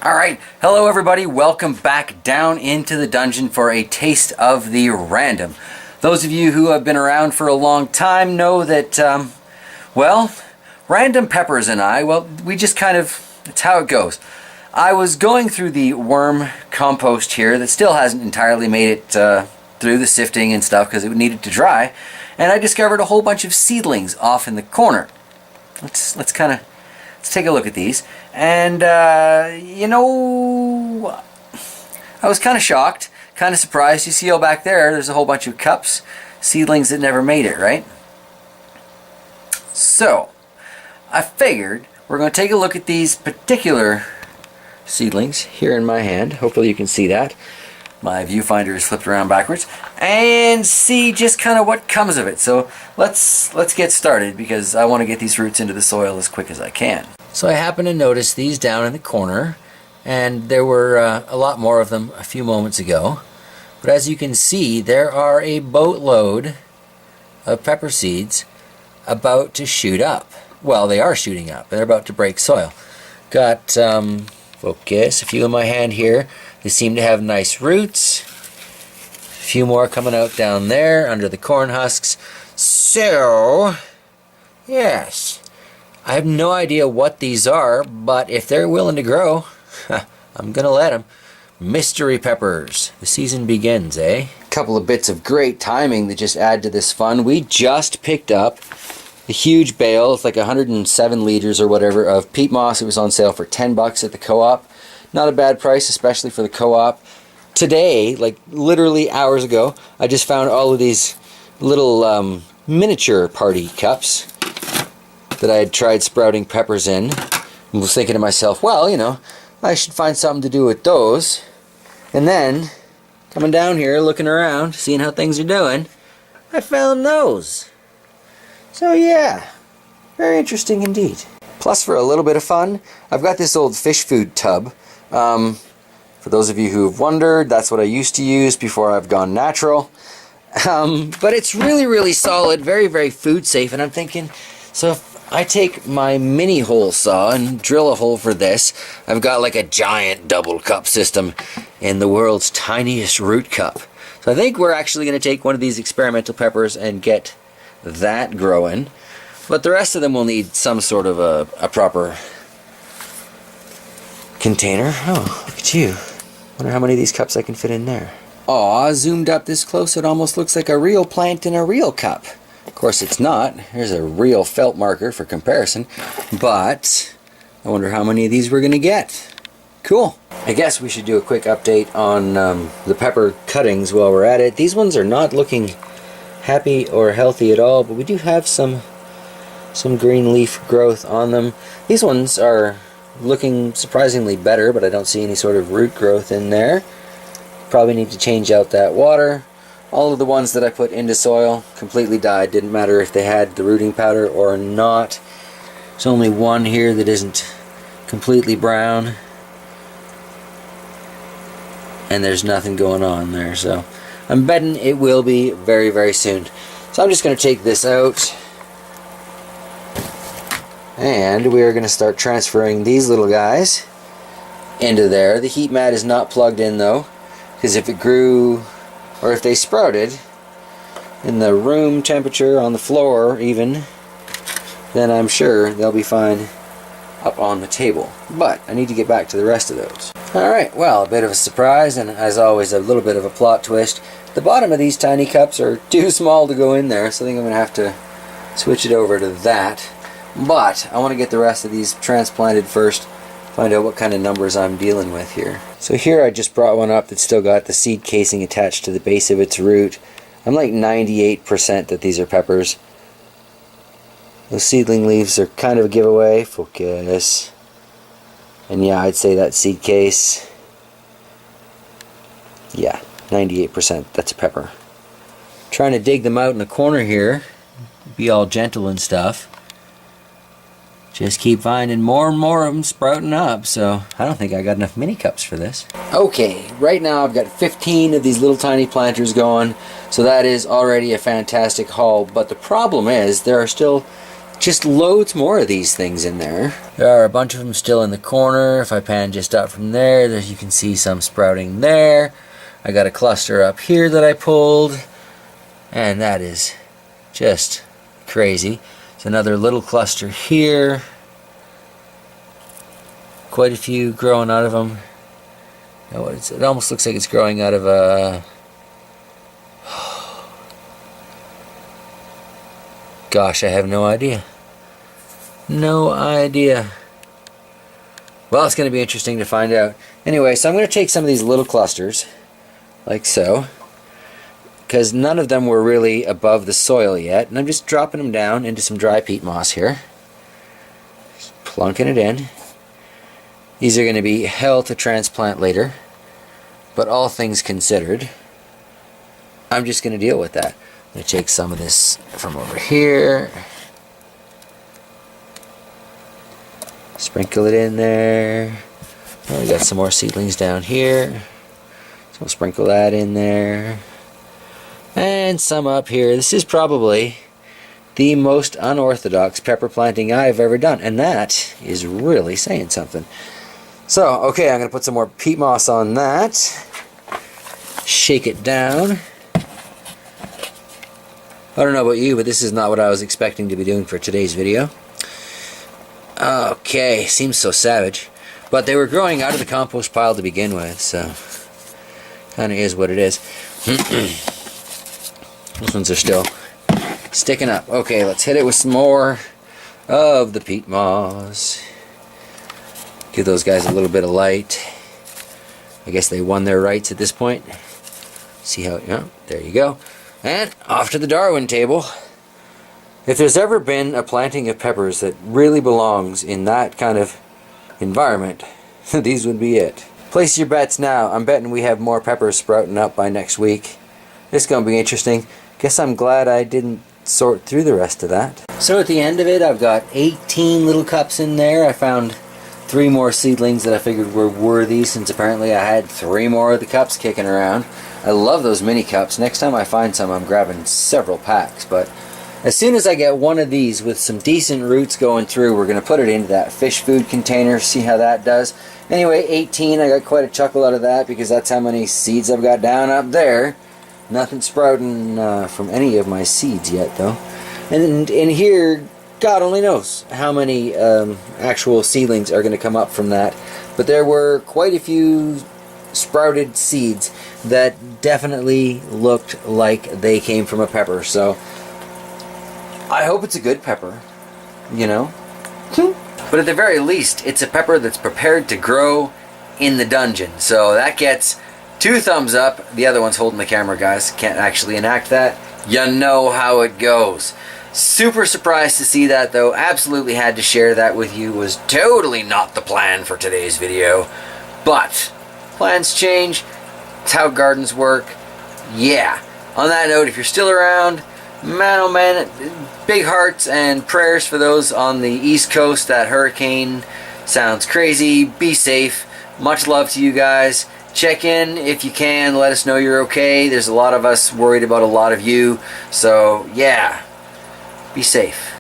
Alright, hello everybody, welcome back down into the dungeon for a taste of the random. Those of you who have been around for a long time know that, Random Peppers and I, we just kind of, it's how it goes. I was going through the worm compost here that still hasn't entirely made it through the sifting and stuff because it needed to dry, and I discovered a whole bunch of seedlings off in the corner. Let's take a look at these. And, I was kind of shocked, kind of surprised. You see back there's a whole bunch of cups, seedlings that never made it, right? So, I figured we're going to take a look at these particular seedlings here in my hand. Hopefully you can see that. My viewfinder is flipped around backwards. And see just kind of what comes of it. So, let's get started because I want to get these roots into the soil as quick as I can. So I happened to notice these down in the corner, and there were a lot more of them a few moments ago. But as you can see, there are a boatload of pepper seeds about to shoot up. Well, they are shooting up. They're about to break soil. Got, focus, a few in my hand here. They seem to have nice roots. A few more coming out down there under the corn husks. So, yes. I have no idea what these are, but if they're willing to grow, I'm gonna let them. Mystery peppers. The season begins, eh? Couple of bits of great timing that just add to this fun. We just picked up a huge bale, it's like 107 liters or whatever, of peat moss. It was on sale for 10 bucks at the co-op. Not a bad price, especially for the co-op. Today, like literally hours ago, I just found all of these little miniature party cups that I had tried sprouting peppers in, and was thinking to myself, well, I should find something to do with those. And then, coming down here, looking around, seeing how things are doing, I found those. So yeah, very interesting indeed. Plus, for a little bit of fun, I've got this old fish food tub. For those of you who have wondered, that's what I used to use before I've gone natural. But it's really, really solid, very, very food safe, and I'm thinking, so if I take my mini hole saw and drill a hole for this, I've got like a giant double cup system in the world's tiniest root cup. So I think we're actually going to take one of these experimental peppers and get that growing. But the rest of them will need some sort of a proper container. Oh, look at you. Wonder how many of these cups I can fit in there. Aw, zoomed up this close, it almost looks like a real plant in a real cup. Of course it's not. Here's a real felt marker for comparison. But I wonder how many of these we're going to get. Cool. I guess we should do a quick update on the pepper cuttings while we're at it. These ones are not looking happy or healthy at all, but we do have some green leaf growth on them. These ones are looking surprisingly better, but I don't see any sort of root growth in there. Probably need to change out that water. All of the ones that I put into soil completely died. Didn't matter if they had the rooting powder or not. There's only one here that isn't completely brown. And there's nothing going on there. So I'm betting it will be very, very soon. So I'm just going to take this out. And we are going to start transferring these little guys into there. The heat mat is not plugged in though, because if it grew, or if they sprouted in the room temperature on the floor even, then I'm sure they'll be fine up on the table. But I need to get back to the rest of those. Alright, well, a bit of a surprise, and as always a little bit of a plot twist. The bottom of these tiny cups are too small to go in there, so I think I'm going to have to switch it over to that. But I want to get the rest of these transplanted first, find out what kind of numbers I'm dealing with here. So here I just brought one up that's still got the seed casing attached to the base of its root. I'm like 98% that these are peppers. Those seedling leaves are kind of a giveaway. Focus. And yeah, I'd say that seed case. Yeah, 98% that's a pepper. Trying to dig them out in the corner here. Be all gentle and stuff. Just keep finding more and more of them sprouting up, so I don't think I got enough mini cups for this. Okay, right now I've got 15 of these little tiny planters going, so that is already a fantastic haul, but the problem is there are still just loads more of these things in there. There are a bunch of them still in the corner. If I pan just up from there, you can see some sprouting there. I got a cluster up here that I pulled, and that is just crazy. There's another little cluster here. Quite a few growing out of them. Oh, it almost looks like it's growing out of a... Gosh, I have no idea. No idea. Well, it's going to be interesting to find out. Anyway, so I'm going to take some of these little clusters, like so, because none of them were really above the soil yet, and I'm just dropping them down into some dry peat moss here. Just plunking it in. These are going to be hell to transplant later, but all things considered, I'm just going to deal with that. I'm going to take some of this from over here, sprinkle it in there. Oh, we got some more seedlings down here, so we'll sprinkle that in there, and some up here. This is probably the most unorthodox pepper planting I've ever done, and that is really saying something. So, okay, I'm going to put some more peat moss on that. Shake it down. I don't know about you, but this is not what I was expecting to be doing for today's video. Okay, seems so savage. But they were growing out of the compost pile to begin with, so kind of is what it is. Those ones are still sticking up. Okay, let's hit it with some more of the peat moss. Give those guys a little bit of light. I guess they won their rights at this point. See how, yeah, there you go. And off to the Darwin table. If there's ever been a planting of peppers that really belongs in that kind of environment, these would be it. Place your bets now. I'm betting we have more peppers sprouting up by next week. It's going to be interesting. Guess I'm glad I didn't sort through the rest of that. So at the end of it, I've got 18 little cups in there. I found 3 more seedlings that I figured were worthy, since apparently I had 3 more of the cups kicking around. I love those mini cups. Next time I find some, I'm grabbing several packs. But as soon as I get one of these with some decent roots going through, we're going to put it into that fish food container, see how that does. Anyway, 18, I got quite a chuckle out of that, because that's how many seeds I've got down up there. Nothing sprouting from any of my seeds yet, though. And in here, God only knows how many actual seedlings are going to come up from that. But there were quite a few sprouted seeds that definitely looked like they came from a pepper. So I hope it's a good pepper, you know. But at the very least, it's a pepper that's prepared to grow in the dungeon. So that gets 2 thumbs up. The other one's holding the camera, guys. Can't actually enact that. You know how it goes. Super surprised to see that, though. Absolutely had to share that with you. Was totally not the plan for today's video. But plans change. It's how gardens work. Yeah. On that note, if you're still around, man oh man, big hearts and prayers for those on the East Coast. That hurricane sounds crazy. Be safe. Much love to you guys. Check in if you can. Let us know you're okay. There's a lot of us worried about a lot of you. So, yeah. Be safe.